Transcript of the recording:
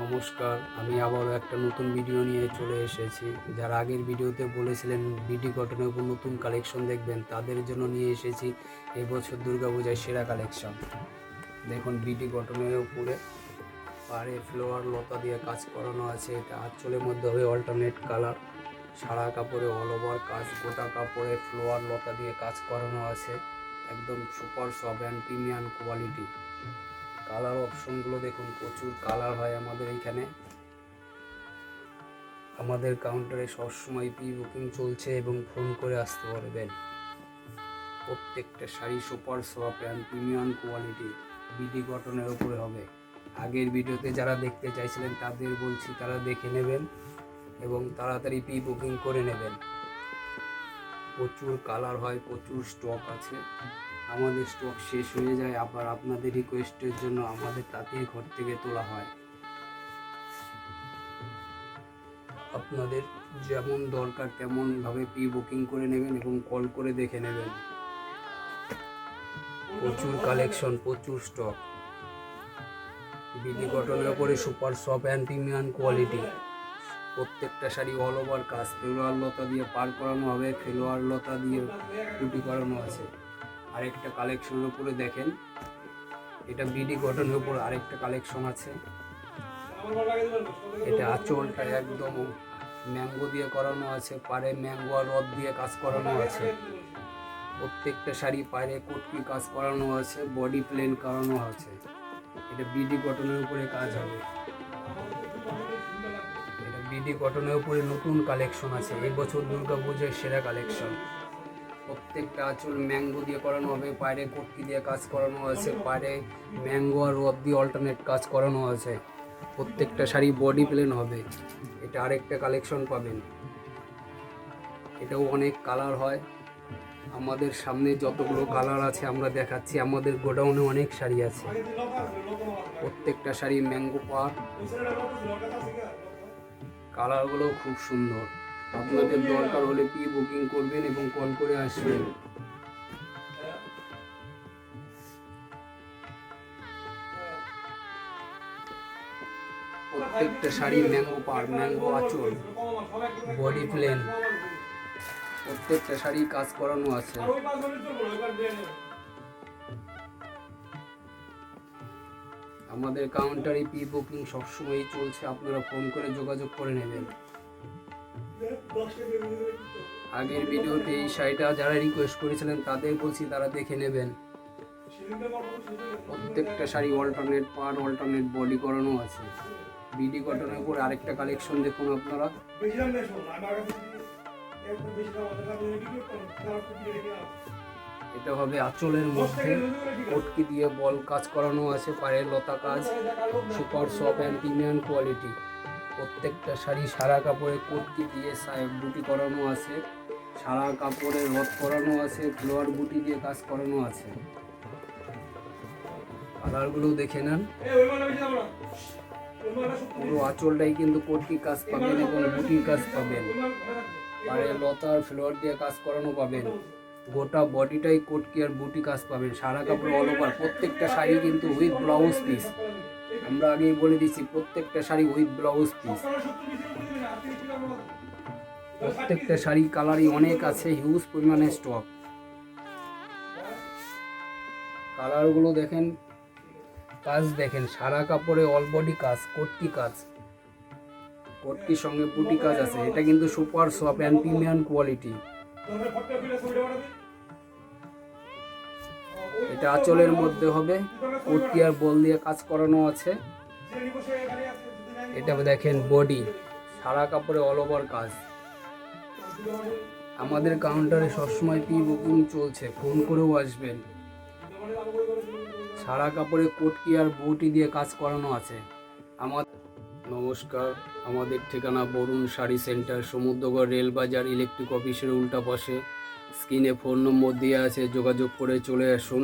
নমস্কার, আমি আবারও একটা নতুন ভিডিও নিয়ে চলে এসেছি। যারা আগের ভিডিওতে বলেছিলেন বিডি কটনের উপর নতুন কালেকশন দেখবেন, তাদের জন্য নিয়ে এসেছি এবছর দুর্গাপূজায় সেরা কালেকশন। দেখুন, বিডি কটনের উপরে পাড়ে ফ্লোয়ার লতা দিয়ে কাজ করানো আছে। এটা আঁচলের মধ্যে হবে অল্টারনেট কালার। সারা কাপড়ে অল ওভার কাজ, গোটা কাপড়ে ফ্লোয়ার লতা দিয়ে কাজ করানো আছে। একদম super soft and premium quality. Colour অপশনগুলো দেখুন, প্রচুর কালার হয় আমাদের এইখানে। আমাদের কাউন্টারে সবসময় প্রি বুকিং চলছে এবং ফোন করে আসতে পারবেন। প্রত্যেকটা sari super soft and premium quality BD কটনের উপরে হবে। আগের ভিডিওতে যারা দেখতে চাইছিলেন তাদের বলছি তারা দেখে নেবেন এবং তাড়াতাড়ি প্রি বুকিং করে নেবেন। প্রচুর কালার হয়, প্রচুর স্টক আছে। আমাদের স্টক শেষ হয়ে যায়, আবার আপনাদের রিকোয়েস্টের জন্য আমাদের তাঁতির ঘর থেকে তোলা হয়। আপনাদের যেমন দরকার তেমনভাবে প্রি বুকিং করে নেবেন এবং কল করে দেখে নেবেন। প্রচুর কালেকশন, প্রচুর স্টক। বিডি কটনের উপরে super soft and premium quality. প্রত্যেকটা শাড়ি অল ওভার কাজ, ফেলোয়ার লতা দিয়ে পার করানো হবে, ফেলোয়ার লতা দিয়ে কুটি করানো আছে। আরেকটা কালেকশনের উপরে দেখেন, এটা বিডি কটনের উপর আরেকটা কালেকশন আছে। এটা আঁচলটা একদম ম্যাঙ্গো দিয়ে করানো আছে, পাড়ে ম্যাঙ্গো আর রদ দিয়ে কাজ করানো আছে। প্রত্যেকটা শাড়ি পাড়ে কটকি কাজ করানো আছে, বডি প্লেন করানো আছে। এটা বিডি কটনের উপরে কাজ হবে। এটা বিডি কটনের উপরে নতুন কালেকশন আছে, এই বছর দুর্গাপূজার সেরা কালেকশন। প্রত্যেকটা আঁচল ম্যাঙ্গো দিয়ে করানো হবে, পাড়ে কটকি দিয়ে কাজ করানো আছে, পাড়ে ম্যাঙ্গো আর রদ দিয়ে অল্টারনেট কাজ করানো আছে। প্রত্যেকটা শাড়ি বডি প্লেন হবে। এটা আরেকটা কালেকশন পাবেন। এটাও অনেক কালার হয়। আমাদের সামনে যতগুলো কালার আছে আমরা দেখাচ্ছি। আমাদের গোডাউনে অনেক শাড়ি আছে। প্রত্যেকটা শাড়ি ম্যাঙ্গো পাড়, কালারগুলো খুব সুন্দর। আপনাদের দরকার হলে প্রি বুকিং করবেন এবং কল করে আসবেন। প্রত্যেকটা শাড়ি ম্যাঙ্গো পাড়, ম্যাঙ্গো আঁচল, বডি প্লেন। প্রত্যেকটা শাড়ি কাজ করানো আছে। আমাদের কাউন্টারে প্রি বুকিং সবসময়ই চলছে, আপনারা ফোন করে যোগাযোগ করে নেবেন। আগের ভিডিওতে এই শাড়িটা যারা রিকোয়েস্ট করেছিলেন তাদের বলছি তারা দেখে নেবেন। প্রত্যেকটা শাড়ি অল্টারনেট পাড়, অল্টারনেট বডি করানো আছে। বিডি কটনের উপর আরেকটা কালেকশন দেখুন আপনারা। এটা হবে আঁচলের মধ্যে কটকি দিয়ে বল কাজ করানো আছে, পাড়ের লতা কাজ, super soft and premium quality. প্রত্যেকটা শাড়ি সারা কাপড়ে কটকি দিয়ে বুটি করানো আছে, সারা কাপড়ে রদ করানো আছে, ফ্লোয়ার বুটি দিয়ে কাজ করানো আছে। কালারগুলো দেখে নেন। পুরো আঁচলটাই কিন্তু কটকি কাজ পাবেন এবং বুটির কাজ পাবেন। পাড়ে লতা আর ফ্লোয়ার দিয়ে কাজ করানো পাবেন। গোটা বডিটাই কটকি আর বুটি কাজ পাবেন। সারা কাপড় অল ওভার। প্রত্যেকটা শাড়ি কিন্তু উইথ ব্লাউজ পিস। আমরা আগেই বলে দিচ্ছি, প্রত্যেকটা শাড়ি উইথ ব্লাউজ পিস। প্রত্যেকটা শাড়ি কালারই অনেক আছে, হিউজ পরিমাণে স্টক। কালারগুলো দেখেন, কাজ দেখেন, সারা কাপড়ে অল বডি কাজ, কটকি কাজ, কটকির সঙ্গে বুটি কাজ আছে। এটা কিন্তু super soft and premium quality. এটা আঁচলের মধ্যে হবে, কটকি আর বল দিয়ে কাজ করানো আছে। এটা দেখেন বডি, সারা কাপড়ে অল ওভার কাজ। আমাদের কাউন্টারে সবসময় প্রি বুকিং চলছে, ফোন করেও আসবেন। সারা কাপড়ে কটকি আর বুটি দিয়ে কাজ করানো আছে। নমস্কার, আমাদের ঠিকানা বরুণ শাড়ি সেন্টার, সমুদ্রগড় রেলবাজার ইলেকট্রিক অফিসের উল্টা পাশে। স্ক্রিনে ফোন নম্বর দেওয়া আছে, যোগাযোগ করে চলে আসুন।